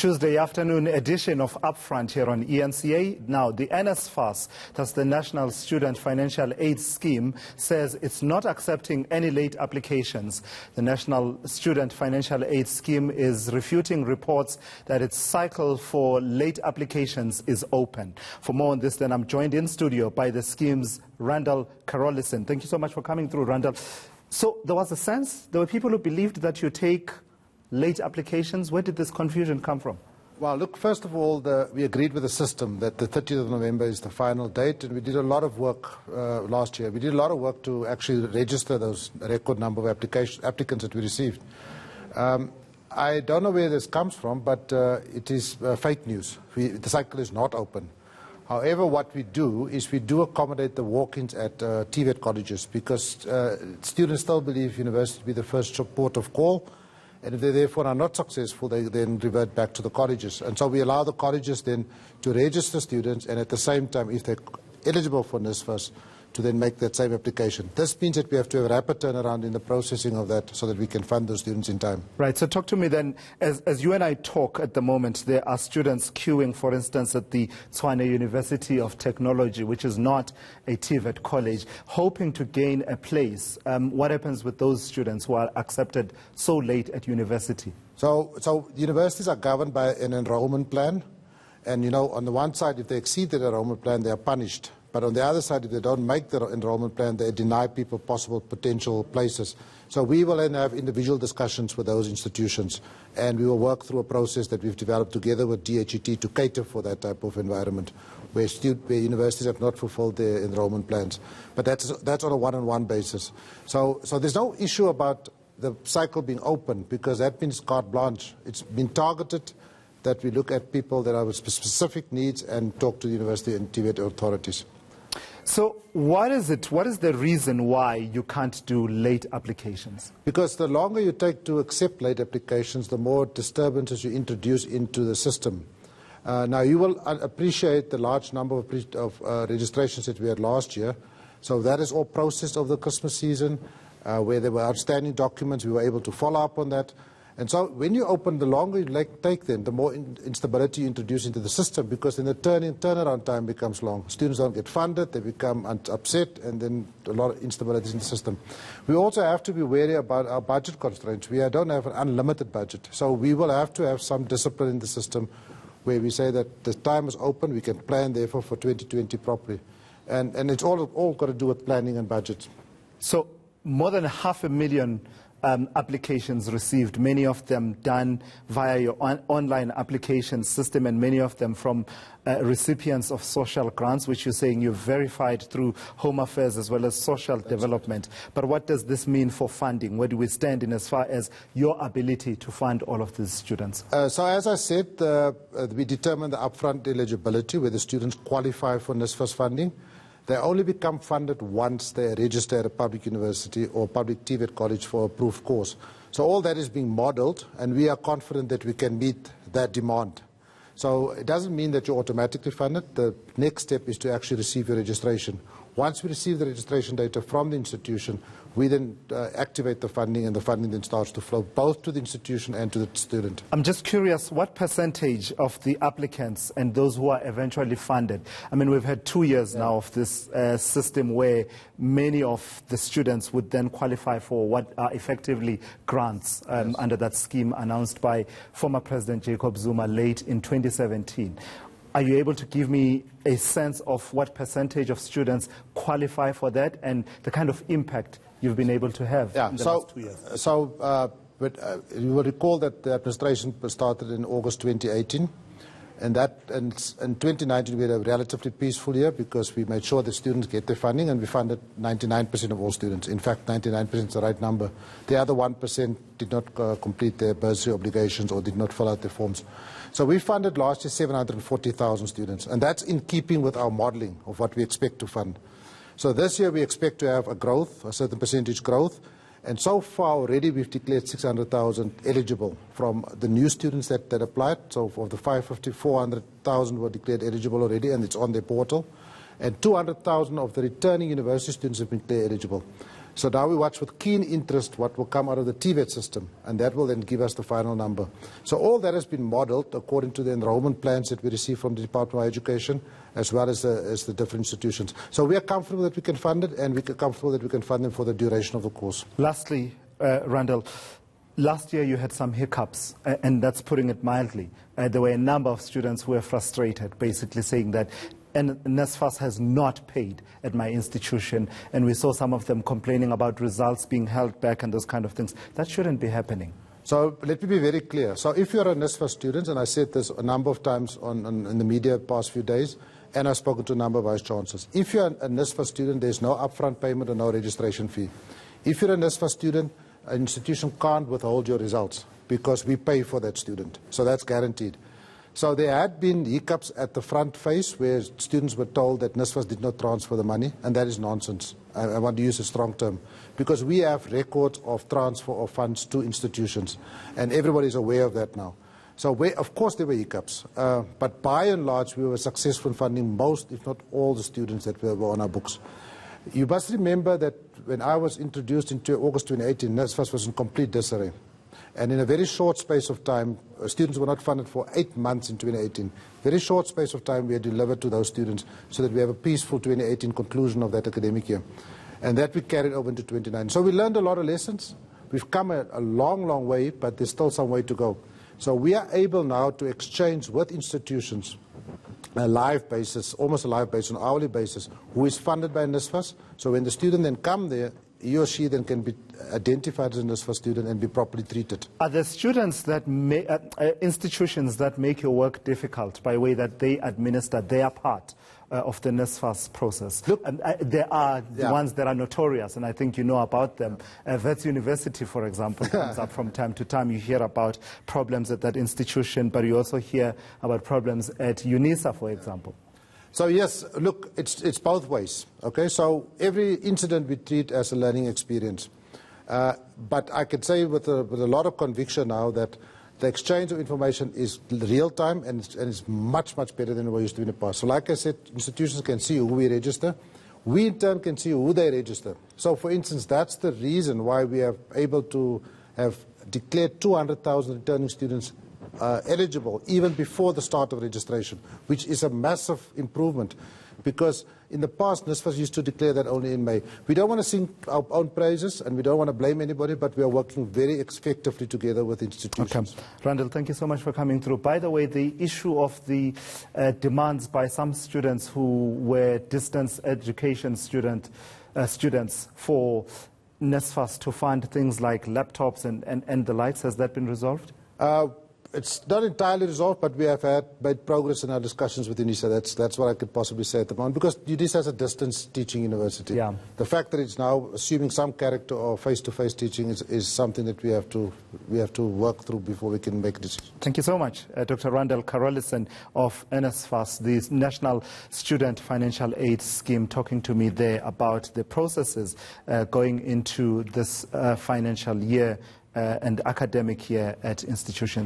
Tuesday afternoon edition of Upfront here on ENCA. Now, the Nsfas, that's the National Student Financial Aid Scheme, says it's not accepting any late applications. The National Student Financial Aid Scheme is refuting reports that its cycle for late applications is open. For more on this, then I'm joined in studio by the scheme's Randall Carolison. Thank you so much for coming through, Randall. So there was a sense, there were people who believed that you take late applications. Where did this confusion come from? Well, look, first of all, we agreed with the system that the 30th of November is the final date, and we did a lot of work last year. We did a lot of work to actually register those record number of applicants that we received. I don't know where this comes from, but it is fake news. The cycle is not open. However, what we do is we do accommodate the walk-ins at TVET colleges because students still believe university to be the first port of call. And if they therefore are not successful, they then revert back to the colleges. And so we allow the colleges then to register students, and at the same time, if they're eligible for Nsfas, to then make that same application. This means that we have to have a rapid turnaround in the processing of that so that we can fund those students in time. Right. So talk to me then, as you and I talk at the moment, there are students queuing, for instance, at the Tshwane University of Technology, which is not a TVET college, hoping to gain a place. What happens with those students who are accepted so late at university? So universities are governed by an enrollment plan. And, you know, on the one side, if they exceed their enrollment plan, they are punished. But on the other side, if they don't make the enrollment plan, they deny people possible potential places. So we will then have individual discussions with those institutions, and we will work through a process that we've developed together with DHET to cater for that type of environment, where universities have not fulfilled their enrollment plans. But that's on a one-on-one basis. So there's no issue about the cycle being open, because that means carte blanche. It's been targeted that we look at people that have specific needs and talk to the university and TVET authorities. So what is the reason why you can't do late applications? Because the longer you take to accept late applications, the more disturbances you introduce into the system. Now, you will appreciate the large number of registrations that we had last year. So that is all processed over the Christmas season, where there were outstanding documents. We were able to follow up on that. And so when you open, the longer you take them, the more instability you introduce into the system, because then the turnaround time becomes long. Students don't get funded, they become upset, and then a lot of instability in the system. We also have to be wary about our budget constraints. We don't have an unlimited budget. So we will have to have some discipline in the system where we say that the time is open, we can plan, therefore, for 2020 properly. And it's all got to do with planning and budget. So more than 500,000 applications received, many of them done via your online application system, and many of them from recipients of social grants, which you're saying you've verified through Home Affairs as well as social development. But what does this mean for funding? Where do we stand in as far as your ability to fund all of these students? So as I said, we determine the upfront eligibility, where the students qualify for Nsfas funding. They only become funded once they register at a public university or public TVET college for a approved course. So all that is being modeled, and we are confident that we can meet that demand. So it doesn't mean that you're automatically funded. The next step is to actually receive your registration. Once we receive the registration data from the institution, we then activate the funding, and the funding then starts to flow both to the institution and to the student. I'm just curious, what percentage of the applicants and those who are eventually funded? I mean, we've had 2 years now of this system where many of the students would then qualify for what are effectively grants under that scheme announced by former President Jacob Zuma late in 2017. Are you able to give me a sense of what percentage of students qualify for that and the kind of impact you've been able to have in the last 2 years? But you will recall that the administration started in August 2018. And in 2019 we had a relatively peaceful year because we made sure the students get their funding, and we funded 99% of all students. In fact, 99% is the right number. The other 1% did not complete their bursary obligations or did not fill out their forms. So we funded last year 740,000 students, and that's in keeping with our modeling of what we expect to fund. So this year we expect to have a certain percentage growth. And so far already we've declared 600,000 eligible from the new students that applied. So of the 550, 400,000 were declared eligible already, and it's on their portal. And 200,000 of the returning university students have been declared eligible. So now we watch with keen interest what will come out of the TVET system, and that will then give us the final number. So all that has been modelled according to the enrolment plans that we receive from the Department of Education, as well as the different institutions. So we are comfortable that we can fund it, and we are comfortable that we can fund them for the duration of the course. Lastly, Randall, last year you had some hiccups, and that's putting it mildly. There were a number of students who were frustrated, basically saying that Nsfas has not paid at my institution, and we saw some of them complaining about results being held back and those kind of things. That shouldn't be happening. So let me be very clear. So if you're a Nsfas student, and I said this a number of times in the media the past few days, and I've spoken to a number of vice-chancellors, if you're a Nsfas student, there's no upfront payment or no registration fee. If you're a Nsfas student, an institution can't withhold your results because we pay for that student. So that's guaranteed. So there had been hiccups at the front face where students were told that Nsfas did not transfer the money, and that is nonsense. I want to use a strong term, because we have records of transfer of funds to institutions, and everybody is aware of that now. So of course there were hiccups, but by and large we were successful in funding most, if not all, the students that were on our books. You must remember that when I was introduced in August 2018, Nsfas was in complete disarray. And in a very short space of time, students were not funded for 8 months in 2018. Very short space of time we had delivered to those students so that we have a peaceful 2018 conclusion of that academic year. And that we carried over into 2019. So we learned a lot of lessons. We've come a long, long way, but there's still some way to go. So we are able now to exchange with institutions on a live basis, almost a live basis, on an hourly basis, who is funded by Nsfas. So when the student then come there, he or she then can be identified as a Nsfas student and be properly treated. Are there students that institutions that make your work difficult by way that they administer their part of the Nsfas process? Look, there are the ones that are notorious, and I think you know about them. Wits University, for example, comes up from time to time. You hear about problems at that institution, but you also hear about problems at UNISA, for example. So yes, look, it's both ways. Okay, so every incident we treat as a learning experience. But I can say with a lot of conviction now that the exchange of information is real time and it's much, much better than it used to be in the past. So like I said, institutions can see who we register. We in turn can see who they register. So for instance, that's the reason why we are able to have declared 200,000 returning students eligible even before the start of registration, which is a massive improvement, because in the past Nsfas used to declare that only in May. We don't want to sing our own praises and we don't want to blame anybody, but we are working very effectively together with institutions. Okay. Randall, thank you so much for coming through. By the way, the issue of the demands by some students who were distance education students for Nsfas to fund things like laptops and the likes, has that been resolved? It's not entirely resolved, but we have made progress in our discussions with UNISA. That's what I could possibly say at the moment, because UNISA is a distance teaching university. Yeah. The fact that it's now assuming some character of face-to-face teaching is something that we have to work through before we can make a decision. Thank you so much, Dr. Randall Carolison of Nsfas, the National Student Financial Aid Scheme, talking to me there about the processes going into this financial year and academic year at institutions.